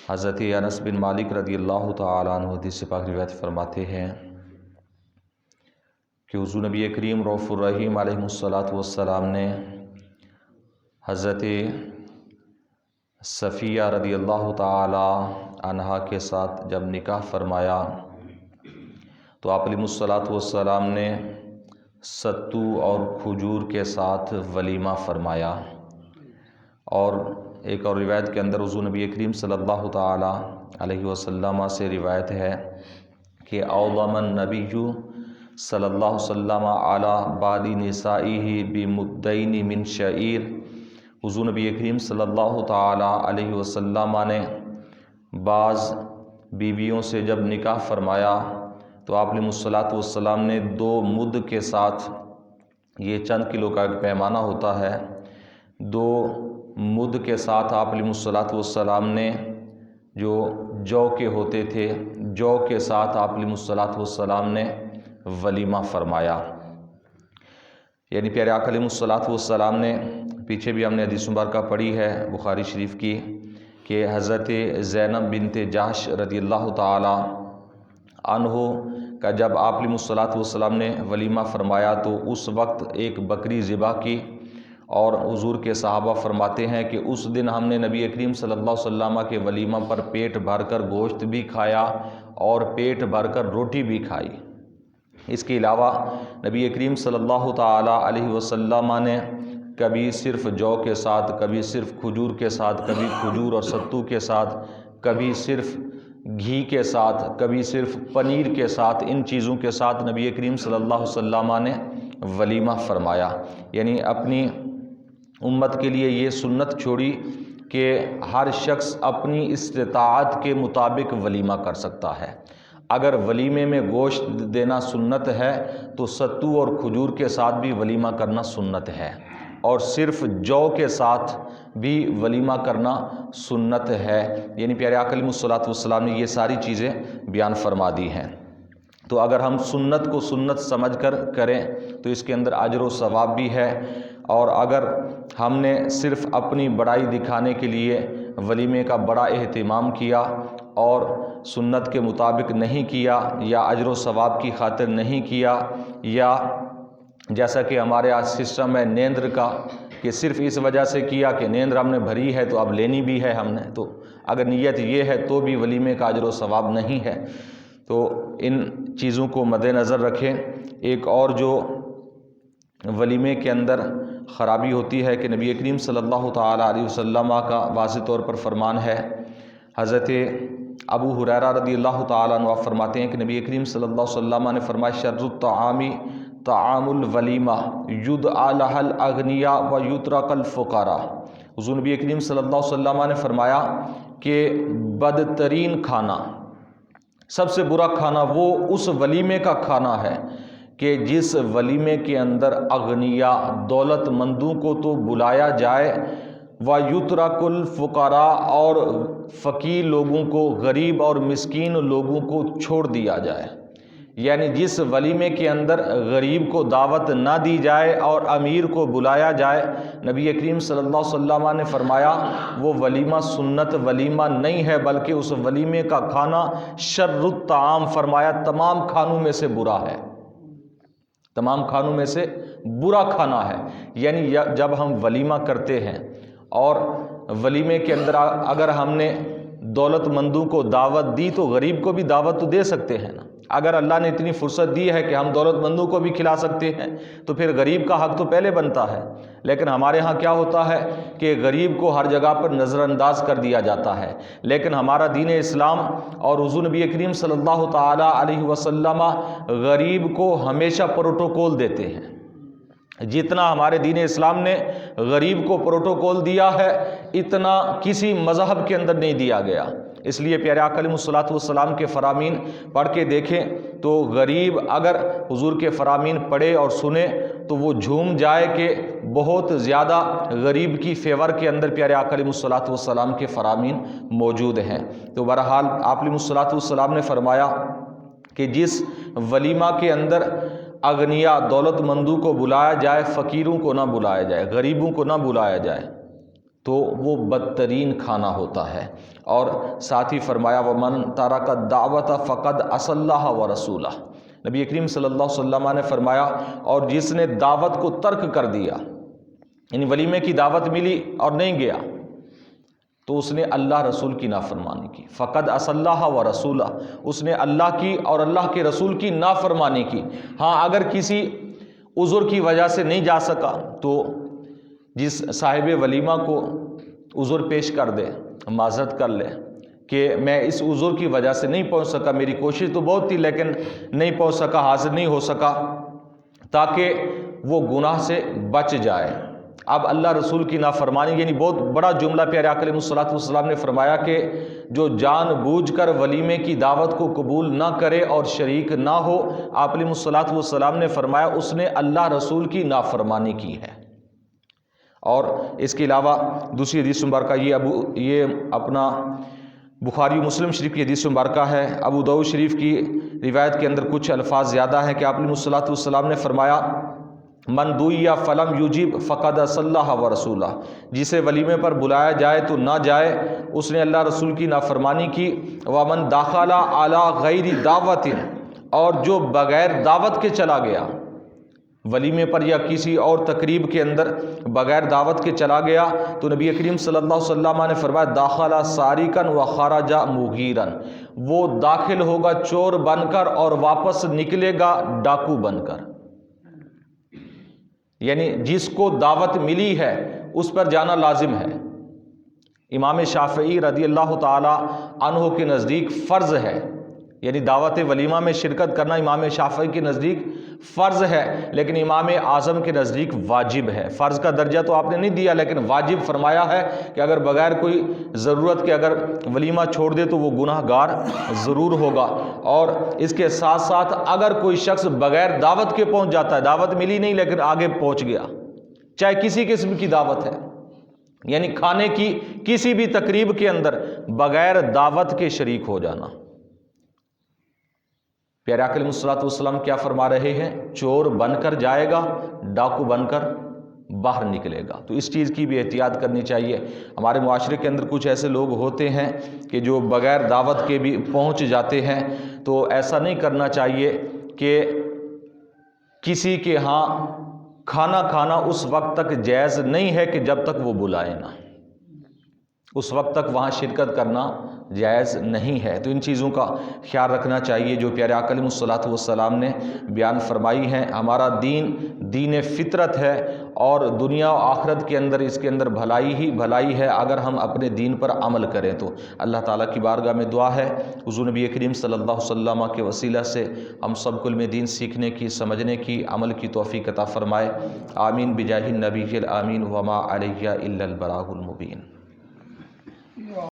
حضرت انس بن مالک رضی اللہ تعالیٰ عنہ حدیث پاک روایت فرماتے ہیں کہ حضور نبی کریم رؤوف الرحیم علیہ الصلوۃ والسلام نے حضرت صفیہ رضی اللہ تعالی عنہا کے ساتھ جب نکاح فرمایا تو آپ علیہ الصلوۃ والسلام نے ستو اور کھجور کے ساتھ ولیمہ فرمایا۔ اور ایک اور روایت کے اندر حضور نبی کریم صلی اللہ تعالی علیہ وسلم سے روایت ہے کہ اوضم النبی صلی اللہ علیہ وسلم علی بعض نسائہ بمدین من شعیر، حضور نبی کریم صلی اللہ تعالی علیہ وسلم نے بعض بیویوں سے جب نکاح فرمایا تو آپ علیہ الصلوۃ والسلام نے 2 مد کے ساتھ، یہ چند کلو کا ایک پیمانہ ہوتا ہے، 2 مد کے ساتھ آپ علیہ الصلوۃ والسلام نے جو جو کے ہوتے تھے، جو کے ساتھ آپ علیہ الصلوۃ والسلام نے ولیمہ فرمایا۔ یعنی پیارے آقا علیہ الصلوۃ والسلام نے، پیچھے بھی ہم نے حدیث مبارکہ پڑھی ہے بخاری شریف کی، کہ حضرت زینب بنت جحش رضی اللہ تعالی عنہ کا جب آپ علیہ الصلوۃ والسلام نے ولیمہ فرمایا تو اس وقت ایک بکری ذبح کی، اور حضور کے صحابہ فرماتے ہیں کہ اس دن ہم نے نبی کریم صلی اللہ علیہ وسلم کے ولیمہ پر پیٹ بھر کر گوشت بھی کھایا اور پیٹ بھر کر روٹی بھی کھائی۔ اس کے علاوہ نبی کریم صلی اللہ تعالی علیہ وسلم نے کبھی صرف جو کے ساتھ، کبھی صرف کھجور کے ساتھ، کبھی کھجور اور ستو کے ساتھ، کبھی صرف گھی کے ساتھ، کبھی صرف پنیر کے ساتھ، ان چیزوں کے ساتھ نبی کریم صلی اللہ علیہ وسلم نے ولیمہ فرمایا۔ یعنی اپنی امت کے لیے یہ سنت چھوڑی کہ ہر شخص اپنی استطاعت کے مطابق ولیمہ کر سکتا ہے۔ اگر ولیمے میں گوشت دینا سنت ہے تو ستو اور کھجور کے ساتھ بھی ولیمہ کرنا سنت ہے، اور صرف جو کے ساتھ بھی ولیمہ کرنا سنت ہے۔ یعنی پیارے آقا علیہ الصلوۃ والسلام نے یہ ساری چیزیں بیان فرما دی ہیں۔ تو اگر ہم سنت کو سنت سمجھ کر کریں تو اس کے اندر اجر و ثواب بھی ہے، اور اگر ہم نے صرف اپنی بڑائی دکھانے کے لیے ولیمے کا بڑا اہتمام کیا اور سنت کے مطابق نہیں کیا، یا اجر و ثواب کی خاطر نہیں کیا، یا جیسا کہ ہمارے آج سسٹم ہے نیندر کا، کہ صرف اس وجہ سے کیا کہ نیندر ہم نے بھری ہے تو اب لینی بھی ہے ہم نے، تو اگر نیت یہ ہے تو بھی ولیمے کا اجر و ثواب نہیں ہے۔ تو ان چیزوں کو مد نظر رکھیں۔ ایک اور جو ولیمے کے اندر خرابی ہوتی ہے کہ نبی کریم صلی اللہ تعالی علیہ وسلم کا واضح طور پر فرمان ہے، حضرت ابو ہریرہ رضی اللہ تعالیٰ عنہ فرماتے ہیں کہ نبی کریم صلی اللہ علیہ وسلم نے فرمایا شر الطعام طعام الولیمہ یدعی لها الاغنیاء ویترک الفقراء۔ حضور نبی کریم صلی اللہ علیہ وسلم نے فرمایا کہ بدترین کھانا، سب سے برا کھانا وہ اس ولیمے کا کھانا ہے کہ جس ولیمے کے اندر اغنیاء دولت مندوں کو تو بلایا جائے، وَيُتْرَكُ الْفُقَرَاء اور فقیر لوگوں کو، غریب اور مسکین لوگوں کو چھوڑ دیا جائے۔ یعنی جس ولیمے کے اندر غریب کو دعوت نہ دی جائے اور امیر کو بلایا جائے، نبی کریم صلی اللہ علیہ وسلم نے فرمایا وہ ولیمہ سنت ولیمہ نہیں ہے، بلکہ اس ولیمے کا کھانا شر الطعام، فرمایا تمام کھانوں میں سے برا ہے، تمام کھانوں میں سے برا کھانا ہے۔ یعنی جب ہم ولیمہ کرتے ہیں اور ولیمے کے اندر اگر ہم نے دولت مندوں کو دعوت دی تو غریب کو بھی دعوت تو دے سکتے ہیں نا۔ اگر اللہ نے اتنی فرصت دی ہے کہ ہم دولت مندوں کو بھی کھلا سکتے ہیں تو پھر غریب کا حق تو پہلے بنتا ہے۔ لیکن ہمارے ہاں کیا ہوتا ہے کہ غریب کو ہر جگہ پر نظر انداز کر دیا جاتا ہے، لیکن ہمارا دین اسلام اور حضور نبی کریم صلی اللہ تعالی علیہ وسلم غریب کو ہمیشہ پروٹوکول دیتے ہیں۔ جتنا ہمارے دین اسلام نے غریب کو پروٹوکول دیا ہے اتنا کسی مذہب کے اندر نہیں دیا گیا۔ اس لیے پیارے آقا علیہ الصلوۃ والسلام کے فرامین پڑھ کے دیکھیں تو غریب اگر حضور کے فرامین پڑھے اور سنے تو وہ جھوم جائے کہ بہت زیادہ غریب کی فیور کے اندر پیارے آقا علیہ الصلوۃ والسلام کے فرامین موجود ہیں۔ تو بہرحال آپ علیہ الصلوۃ والسلام نے فرمایا کہ جس ولیمہ کے اندر اغنیاء دولت مندوں کو بلایا جائے، فقیروں کو نہ بلایا جائے، غریبوں کو نہ بلایا جائے، تو وہ بدترین کھانا ہوتا ہے۔ اور ساتھ ہی فرمایا وَمَن تَرَکَ الدَّعْوَةَ فَقَدْ عَصَى اللَّهَ وَرَسُولَهُ، نبی کریم صلی اللہ علیہ وسلم نے فرمایا اور جس نے دعوت کو ترک کر دیا، یعنی ولیمے کی دعوت ملی اور نہیں گیا، تو اس نے اللہ رسول کی نافرمانی کی۔ فقد عصى اللہ ورسولہ، اس نے اللہ کی اور اللہ کے رسول کی نافرمانی کی۔ ہاں اگر کسی عذر کی وجہ سے نہیں جا سکا تو جس صاحب ولیمہ کو عذر پیش کر دے، معذرت کر لے کہ میں اس عذر کی وجہ سے نہیں پہنچ سکا، میری کوشش تو بہت تھی لیکن نہیں پہنچ سکا، حاضر نہیں ہو سکا، تاکہ وہ گناہ سے بچ جائے۔ اب اللہ رسول کی نافرمانی، یعنی بہت بڑا جملہ پیارے آقا علیہ الصلوۃ والسلام نے فرمایا کہ جو جان بوجھ کر ولیمے کی دعوت کو قبول نہ کرے اور شریک نہ ہو، آپ علیہ الصلوۃ والسلام نے فرمایا اس نے اللہ رسول کی نافرمانی کی ہے۔ اور اس کے علاوہ دوسری حدیث مبارکہ یہ اپنا بخاری مسلم شریف کی حدیث مبارکہ ہے، ابو داؤد شریف کی روایت کے اندر کچھ الفاظ زیادہ ہیں کہ آپ علیہ الصلوۃ والسلام نے فرمایا من دعی فلم یجب فقد عصى اللہ ورسولہ، جسے ولیمے پر بلایا جائے تو نہ جائے، اس نے اللہ رسول کی نافرمانی کی۔ ومن دخل علی غیر دعوت، اور جو بغیر دعوت کے چلا گیا ولیمے پر یا کسی اور تقریب کے اندر بغیر دعوت کے چلا گیا، تو نبی کریم صلی اللہ علیہ وسلم نے فرمایا داخل سارقا وخرج مغیرا، وہ داخل ہوگا چور بن کر اور واپس نکلے گا ڈاکو بن کر۔ یعنی جس کو دعوت ملی ہے اس پر جانا لازم ہے۔ امام شافعی رضی اللہ تعالی عنہ کے نزدیک فرض ہے، یعنی دعوت ولیمہ میں شرکت کرنا امام شافعی کے نزدیک فرض ہے، لیکن امام اعظم کے نزدیک واجب ہے۔ فرض کا درجہ تو آپ نے نہیں دیا، لیکن واجب فرمایا ہے کہ اگر بغیر کوئی ضرورت کے اگر ولیمہ چھوڑ دے تو وہ گناہ گار ضرور ہوگا۔ اور اس کے ساتھ ساتھ اگر کوئی شخص بغیر دعوت کے پہنچ جاتا ہے، دعوت ملی نہیں لیکن آگے پہنچ گیا، چاہے کسی قسم کی دعوت ہے، یعنی کھانے کی کسی بھی تقریب کے اندر بغیر دعوت کے شریک ہو جانا، پیارے آقا علیہ الصلوۃ والسلام کیا فرما رہے ہیں؟ چور بن کر جائے گا، ڈاکو بن کر باہر نکلے گا۔ تو اس چیز کی بھی احتیاط کرنی چاہیے۔ ہمارے معاشرے کے اندر کچھ ایسے لوگ ہوتے ہیں کہ جو بغیر دعوت کے بھی پہنچ جاتے ہیں، تو ایسا نہیں کرنا چاہیے کہ کسی کے ہاں کھانا کھانا اس وقت تک جائز نہیں ہے کہ جب تک وہ بلائے نہ، اس وقت تک وہاں شرکت کرنا جائز نہیں ہے۔ تو ان چیزوں کا خیال رکھنا چاہیے جو پیارے آقا علیہ الصلوۃ والسلام نے بیان فرمائی ہیں۔ ہمارا دین دین فطرت ہے اور دنیا و آخرت کے اندر اس کے اندر بھلائی ہی بھلائی ہے اگر ہم اپنے دین پر عمل کریں تو۔ اللہ تعالیٰ کی بارگاہ میں دعا ہے حضور نبی کریم صلی اللہ علیہ وسلم کے وسیلہ سے ہم سب کو علم دین سیکھنے کی، سمجھنے کی، عمل کی توفیق عطا فرمائے۔ آمین بجاہ النبی الامین وما علیہ الا البلاغ المبین۔